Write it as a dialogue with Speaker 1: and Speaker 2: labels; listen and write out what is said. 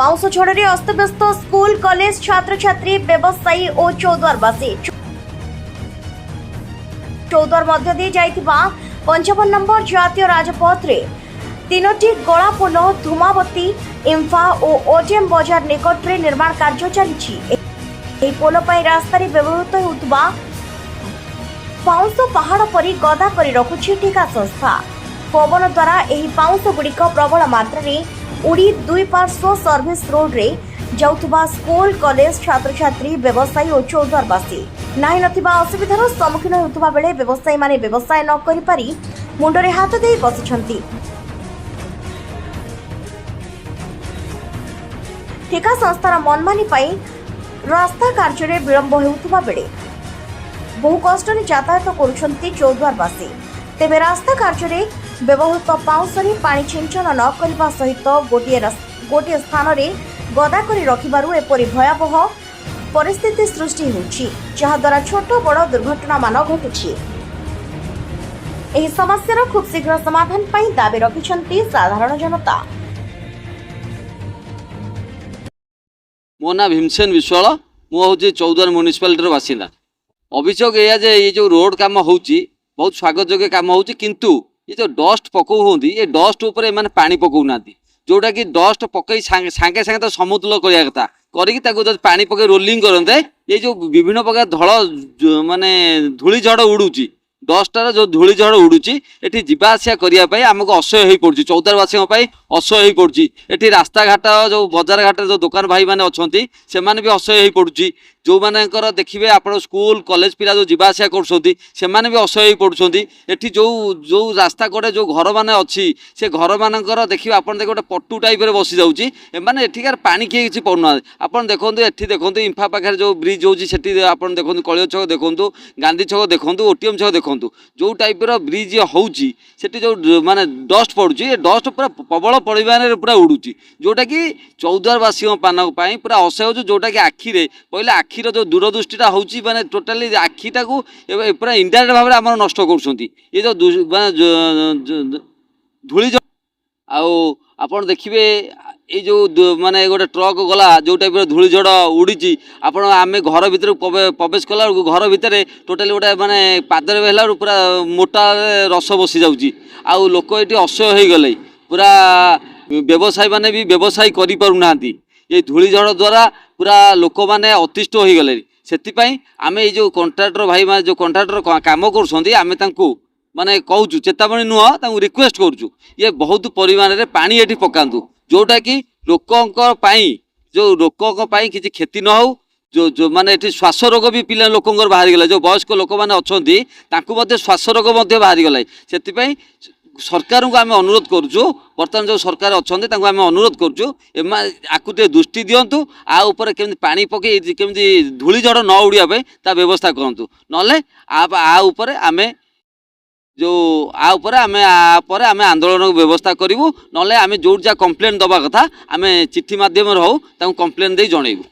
Speaker 1: पाउस झड़े अस्तव्यस्त school college छात्र छात्री व्यवसायी और चौद्वारवासी चौद्वार मध्य दी जाइथिबा 55 नंबर जातीय राजपथ रे तीनोटी गला पोल धूमावती इम्फा और ओजेम बाजार निकट रे निर्माण कार्य चली पोल रास्ता व्यवहृत होता पाउंस पहाड़ परी गदा करी रखुछि ठेका संस्था। पवन द्वारा यही पाउंस गुड़िक प्रबल मात्रा में उड़ी दुई पार्श्व सर्विस रोड रे जाउथबा स्कूल कॉलेज छात्र छात्री व्यवसायी और चौद्वारवासी नाही नथिबा असुविधार सम्मुखीन होउथबा बेले व्यवसायी माने व्यवसाय न करि पारि मुंडरे हाथ देई बसिछंती। ठेका संस्थार मनमानी पाई रास्ता कार्य रे विलंब होउथबा बेले बहु कष्ट यातायात करुछंती चौद्वारवासी। तेबे रास्ता कार्य रे व्यवहृत पाउंसरी पानी छिंचन न करबा सहित गोटे स्थान रे गदा करी रखिबारु एपरि भयावह परिस्थिति सृष्टि होछि जहा द्वारा छोट बड़ दुर्घटना मान घटुछि। एही समस्यार खूब शीघ्र समाधान पई दाबी रखिछंती साधारण जनता।
Speaker 2: मो ना भीमसेन विश्वाल मु हूँ चौद्वार म्युनिसिपालिटी बासिंदा। अभियोग या जे ये जो रोड काम होची बहुत स्वागत योग्य काम होची किंतु ये जो डस्ट पकौ होंदी ये डस्ट ऊपर माने पानी पकौ नांदी जोटा कि डस्ट पकई सांगे सांगे तो समतुल करिया कथा करिक ताको जब पानी पकई रोलिंग करते ये जो विभिन्न प्रकार धड़ माने धूली झड़ उड़ूची डस्टार जो धूली झड़ उड़ूची एठी जीवा आसिया करिया पई हमको असह्य होई पड़ुची चौद्वारवासी पई असह्य होई पड़ुची। एठी रास्ता घाट जो बजार घाट जो दुकान भाई माने अछंती से माने भी असह्य होई पड़ुची। जो मानकर देखिए आपण स्कूल कॉलेज पिला जो जीवा आसिया करछंती से माने भी असह्य होई पड़ुछंती। एठी जो जो रास्ता कड़े जो घर माने अछि से घर मानकर देखिए आपण देख गोटे पट्टू टाइप रे बसी जाउची माने एठिकार पानी किए किछि पड़ना आपण देखंतु एठी देखंतु इम्फा पाखर जो ब्रिज होची सेठी आपण देखंतु कलिय छक देखंतु गांधी छक देखंतु ओटीएम छक देखंतु जो टाइप रो ब्रिज होची सेठी जो माने डस्ट पड़ुची ए डस्ट पूरा प्रबल परिमाण रे पूरा उडुची जोटा कि चौद्वारवासी पान पई पूरा असह्य होची जोटा कि आखि रे पहिले आखिर जो दूरदृष्टिटा होची माने टोटाली आखिटा को पूरा इनडायरेक्ट भाव आम नष्ट कर ये जो धूली आपण देखिए ये जो माने गोटे ट्रक गला जो टाइप धूली झड़ उड़ी आपण आम घर भीतर प्रवेश कला घर भितर टोटाली गोटे माने पादरे बेला पूरा मोटा रस बसी जाऊँगी आउ लोक ये असह्य हो गले पूरा व्यवसायी माने भी व्यवसाय करि पारु नांती ये धूली झड़ द्वारा पूरा लोक मैंने अतिष्ठ हो गले से आमे जो कंट्राक्टर भाई माने जो कंट्राक्टर काम कर माने कहूँ चेतावनी नुह रिक्वेस्ट करूँ ये बहुत परिमाण में पानी ये पकातु जोटा कि लोकों जो लोकों किसी क्षति न हो जो जो माने श्वास रोग भी पिला लोकंर बाहरी गला जो वयस्क लोक मैंने अच्छा श्वास रोग बाहरी गला से सरकार को आम अनुरोध करुँ बर्तमान जो सरकार अच्छा आम अनुरोध करुँ आकु दृष्टि दिंतु आपर केमी पानी पकई केमी धूली झड़ न उड़िया व्यवस्था करूँ ना आम जो आपर आम आंदोलन व्यवस्था करूँ ना आम जो जहाँ कंप्लेन दवा कथा आम चिट्ठी मध्यम हो कंप्लेन दे जनइबू।